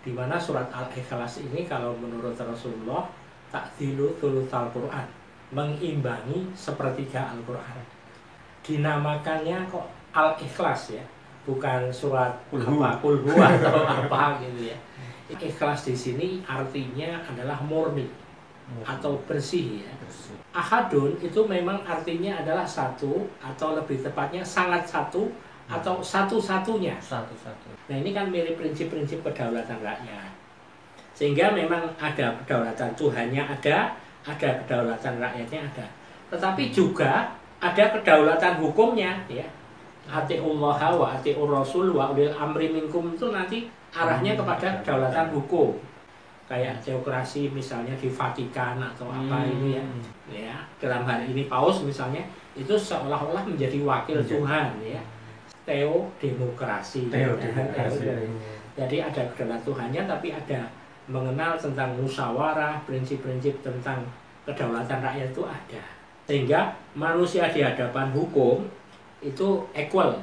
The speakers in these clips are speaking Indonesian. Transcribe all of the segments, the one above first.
Di mana surat Al-Ikhlas ini kalau menurut Rasulullah ta'dilu thulutsal Quran, mengimbangi sepertiga Al-Quran. Dinamakannya kok Al-Ikhlas ya, bukan surat apa kulhu atau apa gitu ya. Ikhlas di sini artinya adalah murni atau bersih ya. Ahadun itu memang artinya adalah satu, atau lebih tepatnya sangat satu, atau satu-satunya. Nah ini kan mirip prinsip-prinsip kedaulatan rakyat. Sehingga memang ada kedaulatan Tuhannya ada kedaulatan rakyatnya ada. Tetapi juga ada kedaulatan hukumnya ya. Atiullah wa atiur rasul wa ulil amri minkum, itu nanti arahnya kepada kedaulatan hukum. Kayak teokrasi misalnya di Vatikan atau apa ini ya. Dalam hal ini Paus misalnya itu seolah-olah menjadi wakil Tuhan ya. Teodemokrasi. Jadi ada kedaulatan Tuhannya, tapi ada mengenal tentang musyawarah, prinsip-prinsip tentang kedaulatan rakyat itu ada. Sehingga manusia di hadapan hukum itu equal,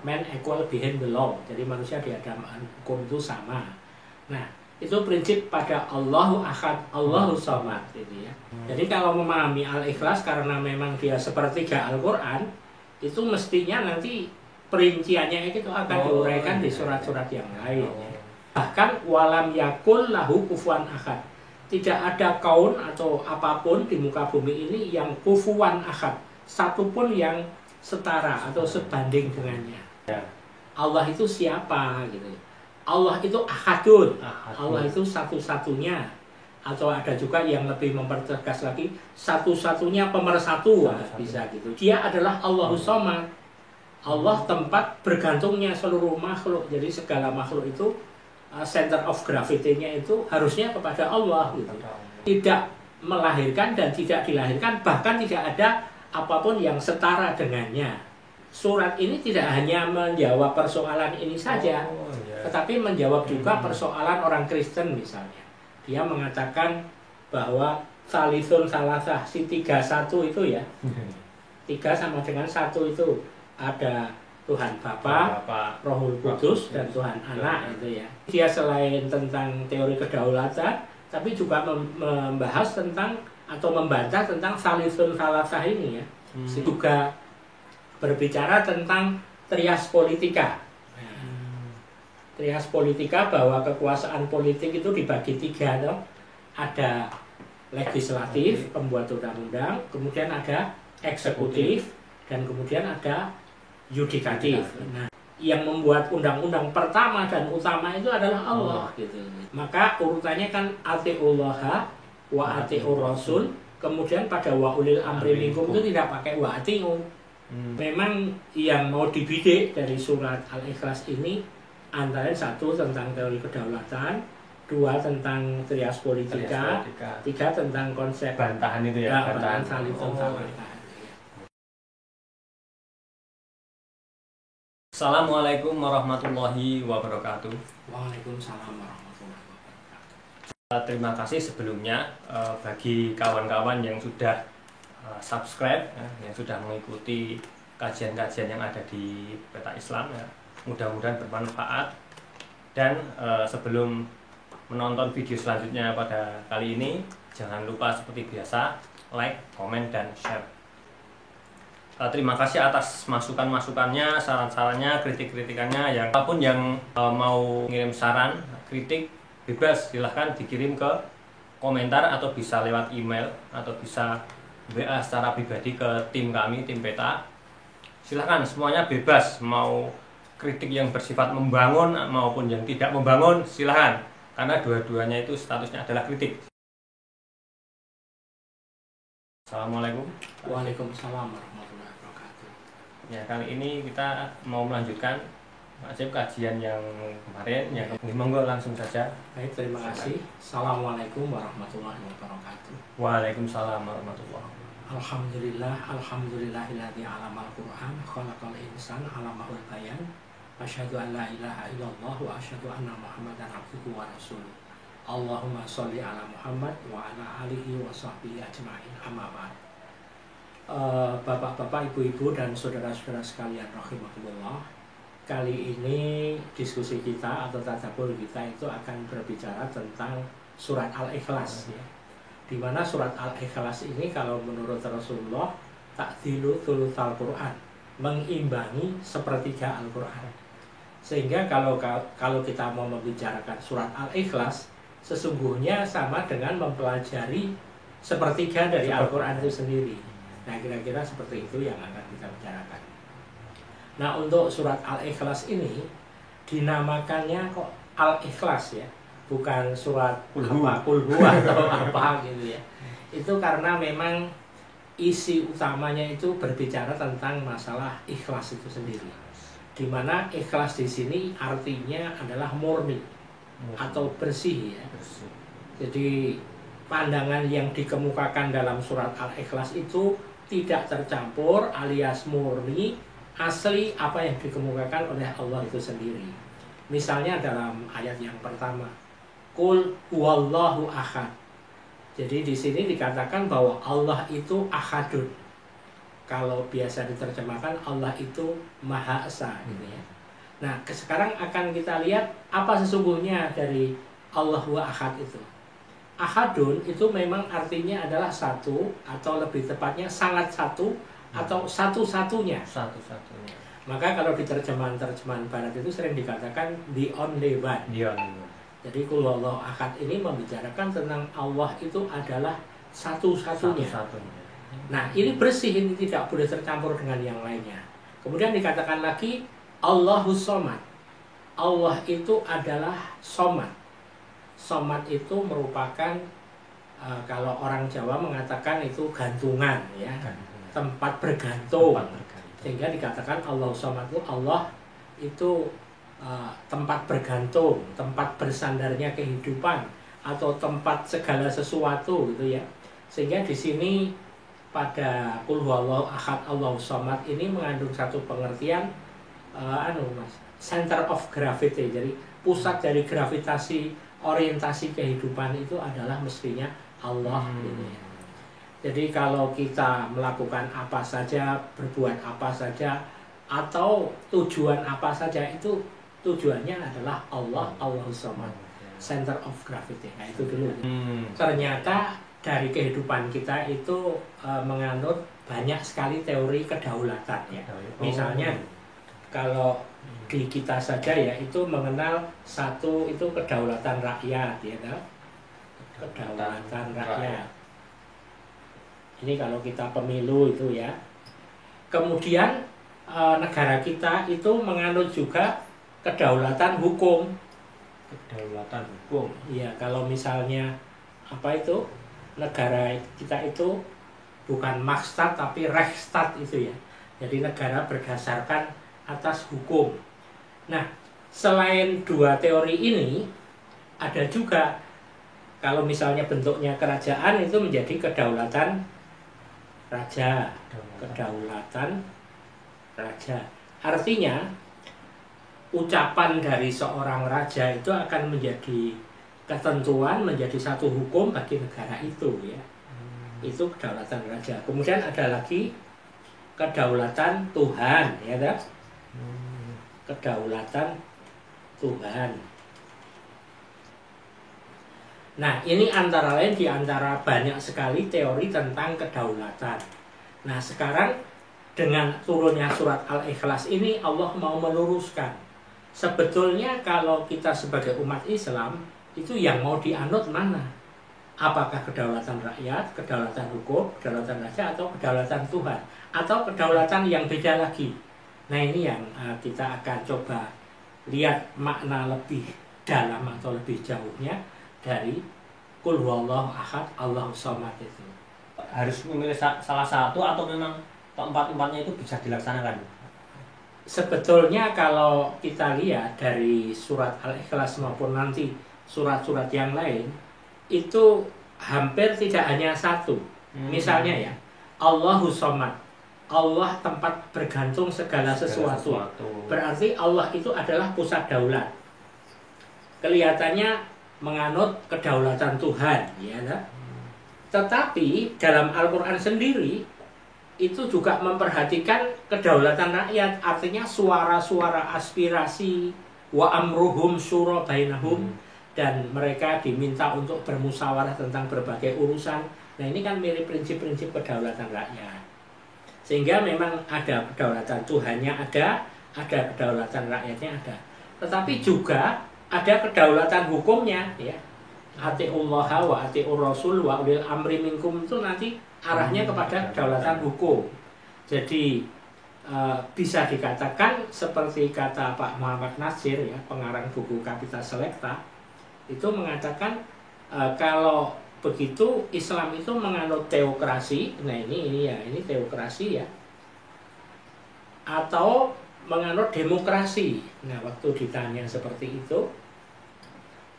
man equal behind the law. Jadi manusia di hadapan hukum itu sama. Nah, itu prinsip pada Allahu Ahad, Allahu Samad gitu ya. Jadi kalau memahami Al-Ikhlas karena memang dia sepertiga Al-Quran, itu mestinya nanti perinciannya itu akan diuraikan di surat-surat yang lain ya. Bahkan walam yakul lahu kufuwan ahad. Tidak ada kaun atau apapun di muka bumi ini yang kufuwan ahad, satupun yang setara atau sebanding dengannya. Allah itu siapa gitu. Allah itu ahadun. Allah itu satu-satunya. Atau ada juga yang lebih mempertegas lagi, satu-satunya pemersatu, bisa gitu. Dia adalah Allahus Samad. Allah tempat bergantungnya seluruh makhluk. Jadi segala makhluk itu center of gravity-nya itu harusnya kepada Allah gitu. Tidak melahirkan dan tidak dilahirkan, bahkan tidak ada apapun yang setara dengannya. Surat ini tidak hanya menjawab persoalan ini saja, tetapi menjawab juga persoalan orang Kristen misalnya. Dia mengatakan bahwa Salithun Salasah, si 3-1 itu ya. 3 sama dengan 1 itu ada Tuhan Bapa, Rohul Kudus, dan Tuhan Anak itu ya. Dia selain tentang teori kedaulatan, tapi juga membahas tentang atau membantah tentang Salithun Salasah ini ya. Juga berbicara tentang trias politika. Trias politika bahwa kekuasaan politik itu dibagi 3 toh. Ada legislatif, pembuat undang-undang, kemudian ada eksekutif, dan kemudian ada yudikatif. Nah, yang membuat undang-undang pertama dan utama itu adalah Allah gitu. Maka urutannya kan atiullah wa atiur rasul, kemudian pada wa ulil amri minkum itu tidak pakai wa atiu. Memang yang mau dibidik dari surat Al-Ikhlas ini antara 1 tentang teori kedaulatan, 2 tentang trias politika, 3 tentang konsep bantahan itu ya, bantahan Salithun Salasah. Assalamualaikum warahmatullahi wabarakatuh. Waalaikumsalam warahmatullahi wabarakatuh. Terima kasih sebelumnya bagi kawan-kawan yang sudah subscribe, yang sudah mengikuti kajian-kajian yang ada di Peta Islam ya. Mudah-mudahan bermanfaat. Dan sebelum menonton video selanjutnya pada kali ini, jangan lupa seperti biasa like, komen, dan share. Terima kasih atas masukan-masukannya, saran-sarannya, kritik-kritikannya. Yang apapun yang mau ngirim saran, kritik, bebas, silahkan dikirim ke komentar atau bisa lewat email atau bisa WA secara pribadi ke tim kami, tim Peta. Silahkan, semuanya bebas. Mau kritik yang bersifat membangun maupun yang tidak membangun, silahkan. Karena dua-duanya itu statusnya adalah kritik. Assalamualaikum. Waalaikumsalam warahmatullahi wabarakatuh. Ya, kali ini kita mau melanjutkan kajian yang kemarin. Ya, monggo langsung saja. Baik, terima kasih. Assalamualaikum warahmatullahi wabarakatuh. Waalaikumsalam warahmatullahi wabarakatuh. Alhamdulillahilladzi 'alamal Qur'an khalaqal insana 'allamahul bayan. Asyhadu an la ilaha illallah wa asyhadu anna Muhammadan abduhu wa rasuluh. Allahumma sholli ala Muhammad wa ala alihi wa sahbihi ajma'in. Amma ba'd. Bapak-bapak, ibu-ibu, dan saudara-saudara sekalian rahimakumullah. kali ini diskusi kita atau tadabbur kita itu akan berbicara tentang surat Al-Ikhlas ya. Di mana surat Al-Ikhlas ini kalau menurut Rasulullah ta'dilu thulutsal Quran, mengimbangi sepertiga Al-Quran. Sehingga kalau kita mau membicarakan surat Al-Ikhlas, sesungguhnya sama dengan mempelajari sepertiga dari Al-Quran itu sendiri. Nah, kira-kira seperti itu yang akan kita bicarakan. Nah, untuk surat Al-Ikhlas ini dinamakannya kok Al-Ikhlas ya, bukan surat Kulhu atau apa gitu ya. Itu karena memang isi utamanya itu berbicara tentang masalah ikhlas itu sendiri. Di mana ikhlas di sini artinya adalah murni atau bersih ya. Jadi pandangan yang dikemukakan dalam surat Al-Ikhlas itu tidak tercampur alias murni asli apa yang dikemukakan oleh Allah itu sendiri. Misalnya dalam ayat yang pertama, Qul huwallahu ahad. Jadi di sini dikatakan bahwa Allah itu ahadun. Kalau biasa diterjemahkan Allah itu Maha Esa gitu ya. Nah, sekarang akan kita lihat apa sesungguhnya dari Allahu ahad itu. Ahadun itu memang artinya adalah satu, atau lebih tepatnya sangat satu, atau satu-satunya. Satu-satunya. Maka kalau di terjemahan barat itu sering dikatakan the only one. Jadi Qul huwallahu ahad ini membicarakan tentang Allah itu adalah satu-satunya. Nah, ini bersih, ini tidak boleh tercampur dengan yang lainnya. Kemudian dikatakan lagi Allahus Somad. Allah itu adalah Somad. Somad itu merupakan kalau orang Jawa mengatakan itu gantungan ya. Tempat bergantung. Sehingga dikatakan Allah Somad itu Allah itu tempat bergantung, tempat bersandarnya kehidupan, atau tempat segala sesuatu gitu ya. Sehingga di sini pada Qul huwallahu ahad Allahu Somad ini mengandung satu pengertian center of gravity. Jadi pusat dari gravitasi orientasi kehidupan itu adalah mestinya Allah gitu ya. Jadi kalau kita melakukan apa saja, berbuat apa saja, atau tujuan apa saja, itu tujuannya adalah Allah, Allahus Somad, center of gravity. Nah, itu dulu. Ternyata dari kehidupan kita itu menganut banyak sekali teori kedaulatan ya. Misalnya kalau di kita saja ya itu mengenal satu itu kedaulatan rakyat ya, kedaulatan rakyat. Ini kalau kita pemilu itu ya. Kemudian negara kita itu menganut juga kedaulatan hukum. Kedaulatan hukum. Iya, kalau misalnya apa itu negara kita itu bukan Makstat tapi Rechtsstaat itu ya. Jadi negara berdasarkan atas hukum. Nah, selain dua teori ini ada juga kalau misalnya bentuknya kerajaan itu menjadi kedaulatan raja, kedaulatan raja. Artinya ucapan dari seorang raja itu akan menjadi ketentuan, menjadi satu hukum bagi negara itu ya. Itu kedaulatan raja. Kemudian ada lagi kedaulatan Tuhan ya kan? Kedaulatan Tuhan. Nah, ini antara lain di antara banyak sekali teori tentang kedaulatan. Nah, sekarang dengan turunnya surat Al-Ikhlas ini Allah mau meluruskan. Sebetulnya kalau kita sebagai umat Islam itu yang mau dianut mana? Apakah kedaulatan rakyat, kedaulatan hukum, kedaulatan raja, atau kedaulatan Tuhan, atau kedaulatan yang beda lagi? Nah, ini yang kita akan coba lihat makna lebih dalam atau lebih jauhnya dari Qul huwallahu ahad Allahus Somad itu. Harus memilih salah satu atau memang keempat-empatnya itu bisa dilaksanakan? Sebetulnya kalau kita lihat dari surat Al-Ikhlas maupun nanti surat-surat yang lain itu hampir tidak hanya satu. Misalnya ya, Allahus Somad, Allah tempat bergantung segala sesuatu. Berarti Allah itu adalah pusat daulat. Kelihatannya menganut kedaulatan Tuhan, ya kan? Tetapi dalam Al-Quran sendiri itu juga memperhatikan kedaulatan rakyat, artinya suara-suara aspirasi wa amruhum syura bainahum, dan mereka diminta untuk bermusyawarah tentang berbagai urusan. Nah, ini kan mirip prinsip-prinsip kedaulatan rakyat. Sehingga memang ada kedaulatan Tuhannya ada kedaulatan rakyatnya ada. Tetapi juga ada kedaulatan hukumnya, ya. Atiullaha wa atiur rasul wa ulil amri minkum, itu nanti arahnya kepada kedaulatan hukum. Jadi bisa dikatakan seperti kata Pak Muhammad Nasir, ya, pengarang buku Kapital Selekta, itu mengatakan kalau begitu Islam itu menganut teokrasi. Nah, ini teokrasi, ya, atau menganut demokrasi. Nah, waktu ditanya seperti itu,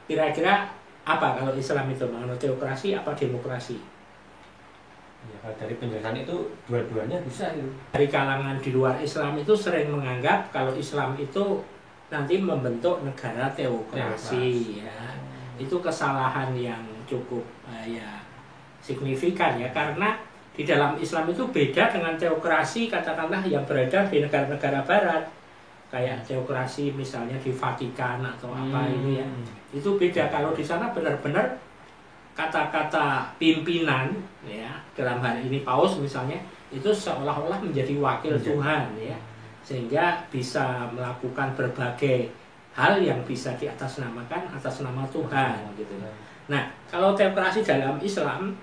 kira-kira apa kalau Islam itu menganut teokrasi apa demokrasi? Ya, dari penjelasan itu dua-duanya bisa itu. Dari kalangan di luar Islam itu sering menganggap kalau Islam itu nanti membentuk negara teokrasi, ya. Itu kesalahan yang cukup signifikan, ya, karena di dalam Islam itu beda dengan teokrasi katakanlah yang beredar di negara-negara barat, kayak teokrasi misalnya di Vatikan atau apa ini, ya. Itu beda. Kalau di sana benar-benar kata-kata pimpinan, ya, dalam hari ini paus misalnya, itu seolah-olah menjadi wakil Tuhan, ya, sehingga bisa melakukan berbagai hal yang bisa diatasnamakan atas nama Tuhan, gitu. Nah, kalau teokrasi dalam Islam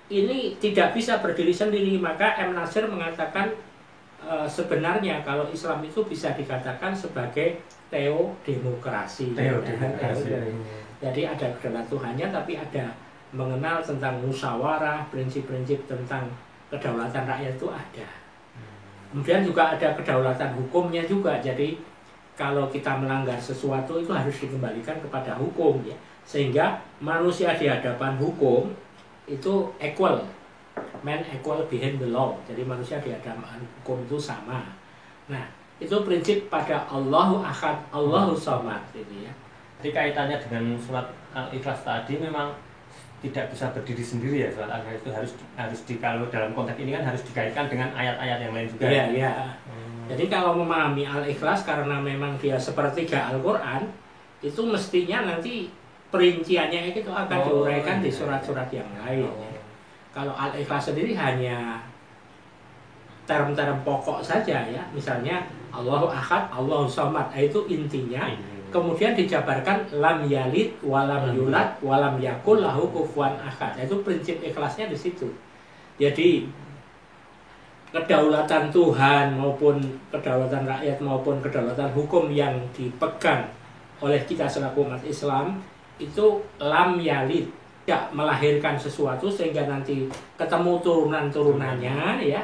ini tidak bisa berdiri sendiri, maka M. Nasir mengatakan sebenarnya kalau Islam itu bisa dikatakan sebagai teodemokrasi. Jadi ada kedaulatan Tuhannya, tapi ada mengenal tentang musyawarah, prinsip-prinsip tentang kedaulatan rakyat itu ada. Kemudian juga ada kedaulatan hukumnya juga. Jadi kalau kita melanggar sesuatu itu harus dikembalikan kepada hukum, ya. Sehingga manusia di hadapan hukum itu equal. Man equal behind the law. Jadi manusia di hadapan hukum itu sama. Nah, itu prinsip pada Allahu Ahad, Allahu Samad, ini, ya. Jadi kaitannya dengan surat Al-Ikhlas tadi memang tidak bisa berdiri sendiri, ya. Surat Al-Ikhlas itu harus kalau dalam konteks ini kan harus dikaitkan dengan ayat-ayat yang lain juga. Iya, iya. Jadi kalau memahami Al-Ikhlas karena memang dia sepertiga Al-Qur'an, itu mestinya nanti perinciannya itu akan diuraikan di surat-surat yang lain. Kalau Al-Ikhlas sendiri hanya term-term pokok saja, ya. Misalnya Allahu Ahad, Allahu Samad, itu intinya. Kemudian dijabarkan lam yalid walam yulad walam yakul lahu kufuwan ahad. Itu prinsip ikhlasnya di situ. Jadi kedaulatan Tuhan maupun kedaulatan rakyat maupun kedaulatan hukum yang dipegang oleh kita selaku umat Islam itu lam yalid, tidak melahirkan sesuatu sehingga nanti ketemu turunan-turunannya, ya.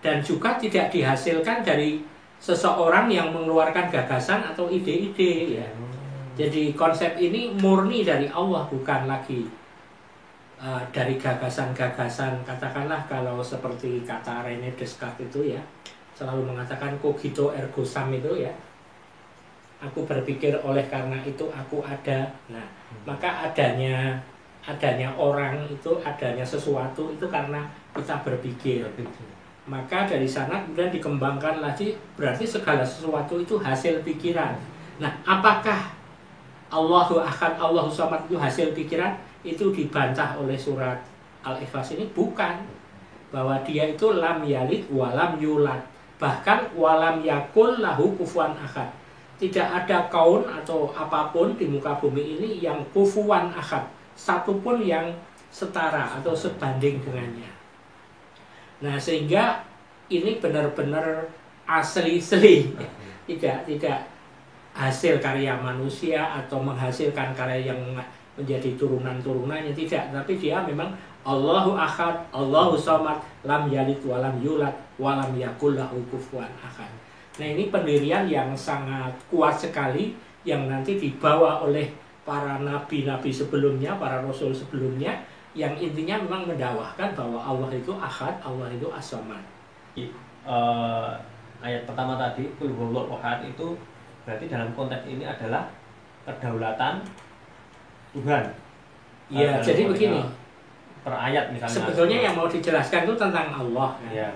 Dan juga tidak dihasilkan dari seseorang yang mengeluarkan gagasan atau ide-ide, ya. Jadi konsep ini murni dari Allah, bukan lagi dari gagasan-gagasan. Katakanlah kalau seperti kata René Descartes itu, ya, selalu mengatakan cogito ergo sum itu, ya. Aku berpikir oleh karena itu aku ada. Nah, maka adanya orang itu, adanya sesuatu itu karena kita berpikir. Maka dari sana kemudian dikembangkan lagi, berarti segala sesuatu itu hasil pikiran. Nah, apakah Allahu Ahad, Allahu Samad itu hasil pikiran? Itu dibantah oleh surat Al-Ikhlas ini, bukan. Bahwa dia itu lam yalid walam yulad, bahkan walam yakul lahu kufuwan ahad. Tidak ada kaun atau apapun di muka bumi ini yang kufuwan ahad, satupun yang setara atau sebanding dengannya. Nah, sehingga ini benar-benar asli-asli, tidak hasil karya manusia atau menghasilkan karya yang menjadi turunan-turunannya, tidak. Tapi dia memang Allahu Ahad, Allahu Samad, lam yalid walam yulad walam yakul lahu kufuwan ahad. Nah, ini pendirian yang sangat kuat sekali yang nanti dibawa oleh para nabi-nabi sebelumnya, para rasul sebelumnya, yang intinya memang mendakwahkan bahwa Allah itu Ahad, Allah itu As-Samad. Ayat pertama tadi, Qul huwallahu ahad, itu berarti dalam konteks ini adalah kedaulatan Tuhan. Iya, jadi begini. Per ayat misalnya. Sebetulnya yang mau dijelaskan itu tentang Allah. Kan? Ya.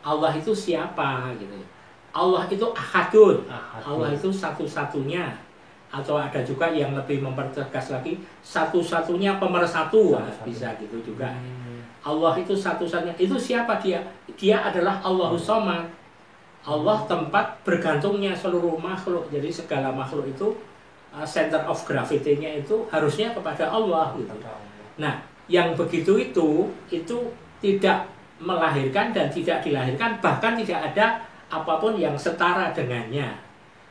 Allah itu siapa gitu. Allah itu ahadun, Ahadun. Allah itu satu-satunya. Atau ada juga yang lebih mempertegas lagi, satu-satunya pemersatu, bisa gitu juga. Allah itu satu-satunya. Itu siapa dia? Dia adalah Allahus Shomad. Allah tempat bergantungnya seluruh makhluk. Jadi segala makhluk itu center of gravity-nya itu harusnya kepada Allah gitu. Nah, yang begitu itu tidak melahirkan dan tidak dilahirkan, bahkan tidak ada apapun yang setara dengannya.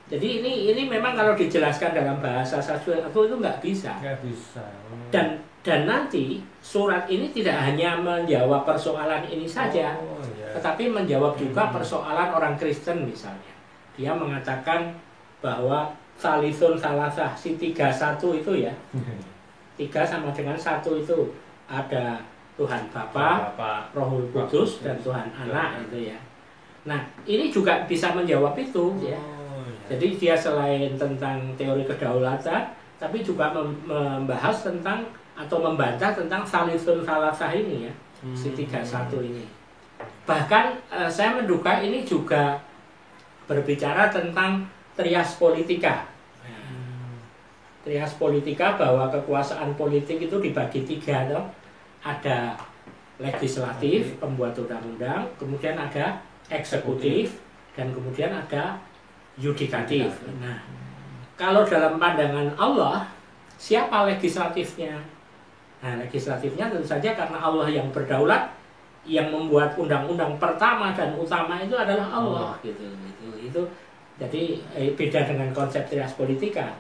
Jadi ini memang kalau dijelaskan dalam bahasa sastra itu nggak bisa. Nggak bisa. Dan nanti surat ini tidak hanya menjawab persoalan ini saja, tetapi menjawab juga persoalan orang Kristen misalnya. Dia mengatakan bahwa Salithun Salasah, si 3-1 itu ya. 3 sama dengan 1 itu ada Tuhan Bapa, Rohul Kudus, dan Tuhan Anak itu ya. Nah, ini juga bisa menjawab itu ya. Jadi dia selain tentang teori kedaulatan, tapi juga membahas tentang atau membantah tentang Salithun Salasah ini ya, si 3-1 ini. Bahkan saya menduga ini juga berbicara tentang trias politika. Trias politika, bahwa kekuasaan politik itu dibagi 3 toh. Ada legislatif, pembuat undang-undang, kemudian ada eksekutif, dan kemudian ada yudikatif. Nah, kalau dalam pandangan Allah, siapa legislatifnya? Nah, legislatifnya tentu saja karena Allah yang berdaulat, yang membuat undang-undang pertama dan utama itu adalah Allah gitu. Itu jadi beda dengan konsep trias politika.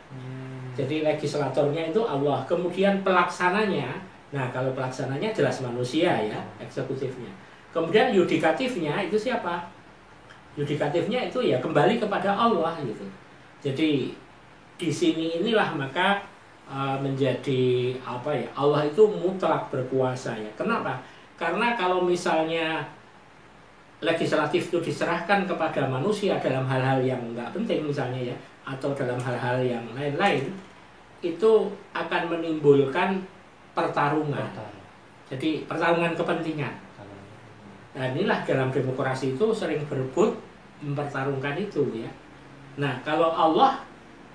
Jadi legislatornya itu Allah, kemudian pelaksananya, nah kalau pelaksananya jelas manusia ya, eksekutifnya. Kemudian yudikatifnya itu siapa? Yudikatifnya itu ya kembali kepada Allah gitu. Jadi di sini inilah maka menjadi apa ya? Allah itu mutlak berkuasa ya. Kenapa? Karena kalau misalnya legislatif itu diserahkan kepada manusia dalam hal-hal yang nggak penting misalnya ya, atau dalam hal-hal yang lain-lain, itu akan menimbulkan pertarungan. Jadi pertarungan kepentingan. Nah, inilah dalam demokrasi itu sering berebut mempertarungkan itu ya. Nah, kalau Allah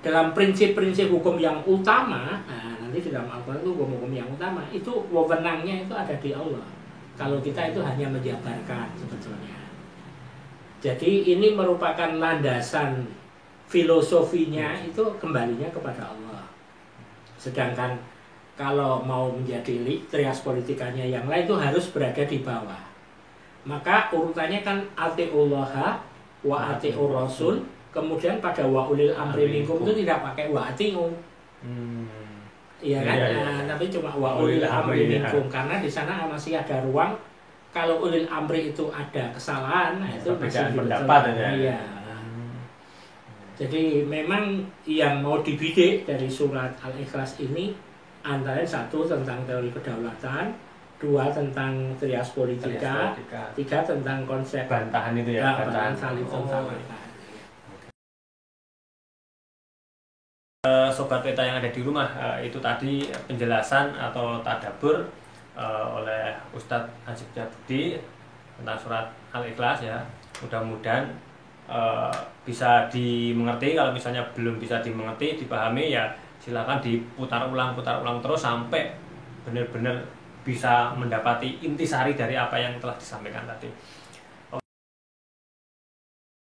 dalam prinsip-prinsip hukum yang utama, nah nanti di dalam Al-Quran itu hukum-hukum yang utama itu wewenangnya itu ada di Allah. Kalau kita itu hanya menjabarkan sebetulnya. Jadi ini merupakan landasan filosofinya itu kembalinya kepada Allah. Sedangkan kalau mau menjadi trias politikanya yang lain itu harus berada di bawah. Maka urutannya kan atiullaha wa atiur rasul, kemudian pada wa ulil amri minkum itu tidak pakai wa atiu. Iya kan? Nah, tapi cuma wa ulil amri minkum karena di sana masih ada ruang kalau ulil amri itu ada kesalahan, nah itu masih pendapat ya. Iya. Jadi memang yang mau dibidik dari surat Al-Ikhlas ini antara 1 tentang teori kedaulatan, 2 tentang trias politika, 3 tentang konsep bantahan itu ya, bantahan Salithun Salasah. Sobat Peta yang ada di rumah, itu tadi penjelasan atau tadabbur oleh Ustadz Haji Budi tentang surat Al-Ikhlas ya. Mudah-mudahan bisa dimengerti. Kalau misalnya belum bisa dimengerti, dipahami ya silakan diputar ulang terus sampai benar-benar bisa mendapati intisari dari apa yang telah disampaikan tadi.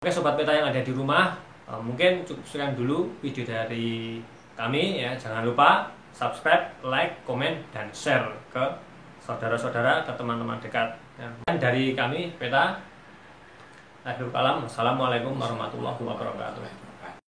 Oke Sobat Peta yang ada di rumah, mungkin cukup sekian dulu video dari kami ya. Jangan lupa subscribe, like, komen, dan share ke saudara-saudara, ke teman-teman dekat. Dan dari kami Peta, akhirul kalam, wassalamualaikum warahmatullahi wabarakatuh.